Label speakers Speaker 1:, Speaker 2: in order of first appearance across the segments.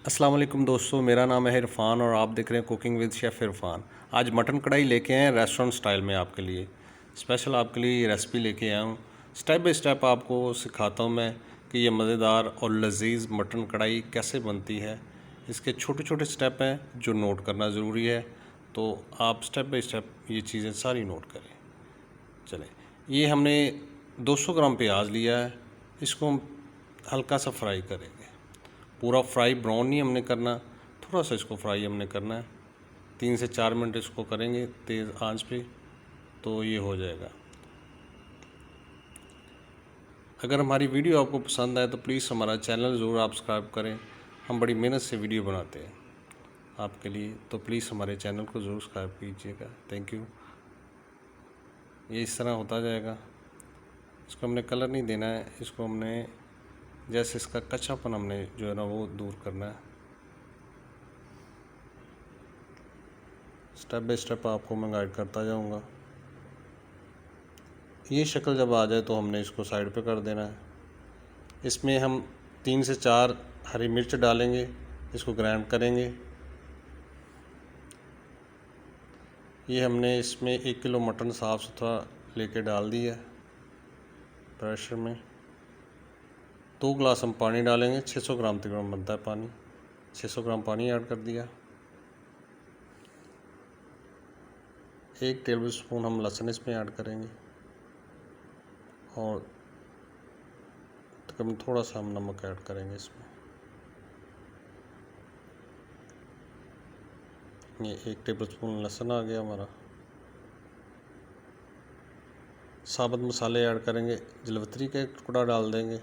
Speaker 1: अस्सलाम वालेकुम दोस्तों, मेरा नाम है इरफ़ान और आप देख रहे हैं कुकिंग विद शेफ़ इरफ़ान। आज मटन कढ़ाई लेके आए हैं रेस्टोरेंट स्टाइल में आपके लिए। स्पेशल आपके लिए ये रेसिपी लेके आया हूँ। स्टेप बाय स्टेप आपको सिखाता हूँ मैं कि ये मज़ेदार और लजीज मटन कढ़ाई कैसे बनती है। इसके छोटे छोटे स्टेप हैं जो नोट करना ज़रूरी है, तो आप स्टेप बाय स्टेप ये चीज़ें सारी नोट करें। चलें, ये हमने 200 ग्राम प्याज लिया है, इसको हम हल्का सा फ्राई करेंगे। पूरा फ्राई ब्राउन नहीं हमने करना, थोड़ा सा इसको फ्राई हमने करना है। 3 से 4 मिनट इसको करेंगे तेज़ आंच पे, तो ये हो जाएगा। अगर हमारी वीडियो आपको पसंद आए तो प्लीज़ हमारा चैनल ज़रूर आप सब्सक्राइब करें। हम बड़ी मेहनत से वीडियो बनाते हैं आपके लिए, तो प्लीज़ हमारे चैनल को ज़रूर सब्सक्राइब कीजिएगा। Thank you. ये इस तरह होता जाएगा। इसको हमने कलर नहीं देना है, इसको हमने जैसे इसका कच्चापन हमने जो है ना वो दूर करना है। स्टेप बाय स्टेप आपको मैं गाइड करता जाऊंगा। ये शक्ल जब आ जाए तो हमने इसको साइड पे कर देना है। इसमें हम 3 से 4 हरी मिर्च डालेंगे, इसको ग्राइंड करेंगे। ये हमने इसमें 1 किलो मटन साफ़ सुथरा लेके डाल दिया प्रेशर में। 2 गिलास हम पानी डालेंगे, 600 ग्राम तकरीबन बनता है पानी। 600 ग्राम पानी ऐड कर दिया। 1 टेबल स्पून हम लहसुन इसमें ऐड करेंगे और तकरीबन थोड़ा सा हम नमक ऐड करेंगे इसमें। ये 1 टेबल स्पून लहसुन आ गया हमारा। साबुत मसाले ऐड करेंगे, जलवतरी का 1 टुकड़ा डाल देंगे,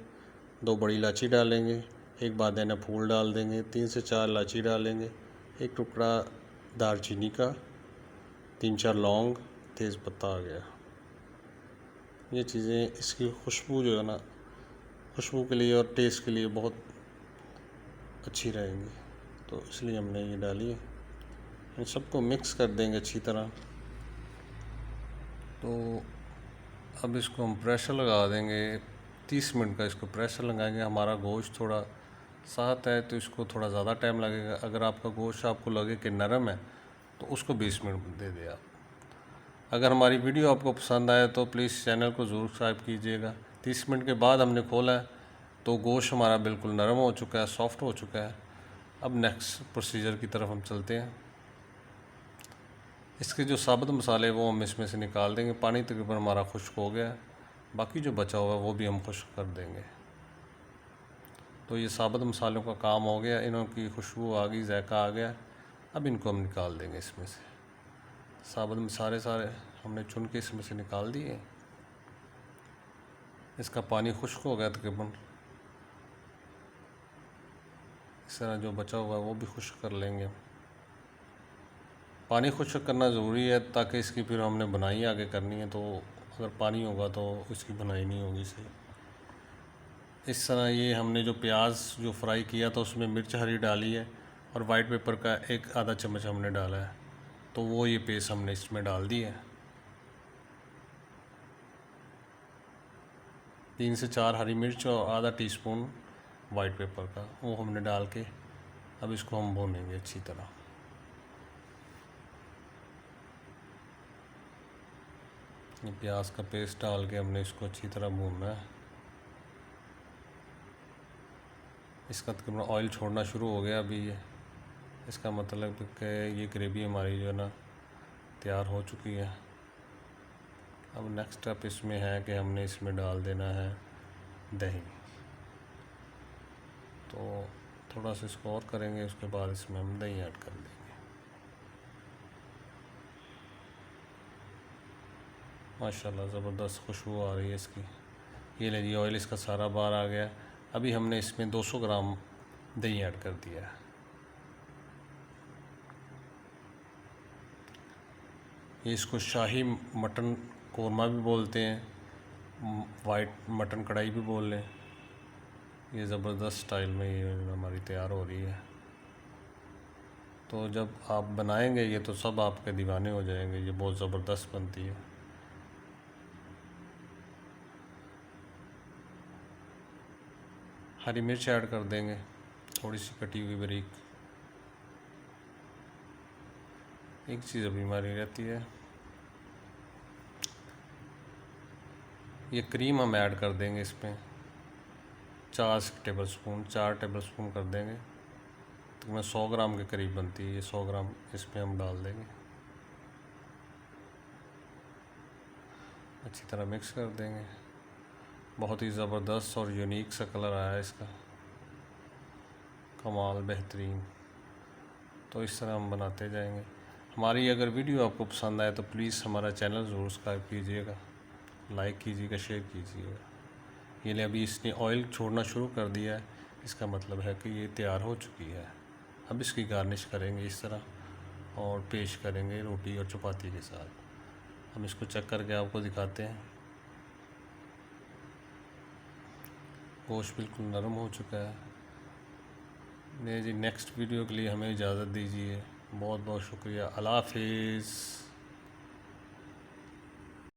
Speaker 1: 2 बड़ी इलायची डालेंगे, 1 बादियाना फूल डाल देंगे, 3 से 4 इलायची डालेंगे, 1 टुकड़ा दालचीनी का, 3-4 लौंग, तेज़ पत्ता आ गया। ये चीज़ें इसकी खुशबू जो है ना, खुशबू के लिए और टेस्ट के लिए बहुत अच्छी रहेंगी, तो इसलिए हमने ये डाली है। इन सबको मिक्स कर देंगे अच्छी तरह। तो अब इसको हम प्रेशर लगा देंगे, 30 मिनट का इसको प्रेशर लगाएंगे। हमारा गोश्त थोड़ा साथ है तो इसको थोड़ा ज़्यादा टाइम लगेगा। अगर आपका गोश्त आपको लगे कि नरम है तो उसको 20 मिनट दे दें आप। अगर हमारी वीडियो आपको पसंद आए तो प्लीज़ चैनल को ज़रूर सब्सक्राइब कीजिएगा। 30 मिनट के बाद हमने खोला है तो गोश्त हमारा बिल्कुल नरम हो चुका है, सॉफ्ट हो चुका है। अब नेक्स्ट प्रोसीजर की तरफ हम चलते हैं। इसके जो साबुत मसाले वो हम इसमें से निकाल देंगे। पानी तकरीबन हमारा खुश्क हो गया है, बाकी जो बचा हुआ है वो भी हम खुश्क कर देंगे। तो ये साबुत मसालों का काम हो गया, इन्हों की खुशबू आ गई, जायका आ गया। अब इनको हम निकाल देंगे इसमें से। साबुत मसाले सारे हमने चुन के इसमें से निकाल दिए। इसका पानी खुश्क हो गया तकरीबन। इस तरह जो बचा हुआ है वो भी खुश्क कर लेंगे। पानी खुश्क करना ज़रूरी है ताकि इसकी फिर हमने बुनाई आगे करनी है, तो अगर पानी होगा तो इसकी बुनाई नहीं होगी सही। इस तरह ये हमने जो प्याज जो फ्राई किया था उसमें मिर्च हरी डाली है और वाइट पेपर का 1 आधा चम्मच हमने डाला है, तो वो ये पेस्ट हमने इसमें डाल दी है। 3 से 4 हरी मिर्च और आधा टीस्पून वाइट पेपर का वो हमने डाल के अब इसको हम भूनेंगे अच्छी तरह। ये प्याज का पेस्ट डाल के हमने इसको अच्छी तरह भूनना है। इसका तकरीबन ऑयल छोड़ना शुरू हो गया अभी ये। इसका मतलब कि ये ग्रेवी हमारी जो है ना तैयार हो चुकी है। अब नेक्स्ट स्टेप इसमें है कि हमने इसमें डाल देना है दही। तो थोड़ा सा इसको और करेंगे, उसके बाद इसमें हम दही ऐड कर देंगे। माशाल्लाह ज़बरदस्त खुशबू आ रही है इसकी। ये लीजिए ऑयल इसका सारा बाहर आ गया। अभी हमने इसमें 200 ग्राम दही ऐड कर दिया है। ये इसको शाही मटन कोरमा भी बोलते हैं, वाइट मटन कढ़ाई भी बोल लें। ये ज़बरदस्त स्टाइल में ये हमारी तैयार हो रही है। तो जब आप बनाएंगे ये तो सब आपके दीवाने हो जाएंगे, ये बहुत ज़बरदस्त बनती है। हरी मिर्च ऐड कर देंगे थोड़ी सी कटी हुई बारीक। एक चीज़ अभी हमारी रहती है, ये क्रीम हम ऐड कर देंगे इसमें 4 टेबलस्पून, 4 टेबलस्पून कर देंगे। तकरीबन 100 ग्राम के करीब बनती है ये। 100 ग्राम इसमें हम डाल देंगे। अच्छी तरह मिक्स कर देंगे। बहुत ही ज़बरदस्त और यूनिक सा कलर आया है इसका, कमाल, बेहतरीन। तो इस तरह हम बनाते जाएंगे। हमारी अगर वीडियो आपको पसंद आए तो प्लीज़ हमारा चैनल ज़रूर सब्सक्राइब कीजिएगा, लाइक कीजिएगा, शेयर कीजिएगा। ये ले अभी इसने ऑयल छोड़ना शुरू कर दिया है, इसका मतलब है कि ये तैयार हो चुकी है। अब इसकी गार्निश करेंगे इस तरह और पेश करेंगे रोटी और चपाती के साथ। हम इसको चेक करके आपको दिखाते हैं। गोश्त बिल्कुल नरम हो चुका है। नहीं जी, नेक्स्ट वीडियो के लिए हमें इजाज़त दीजिए। बहुत बहुत शुक्रिया। अल्लाह हाफिज़।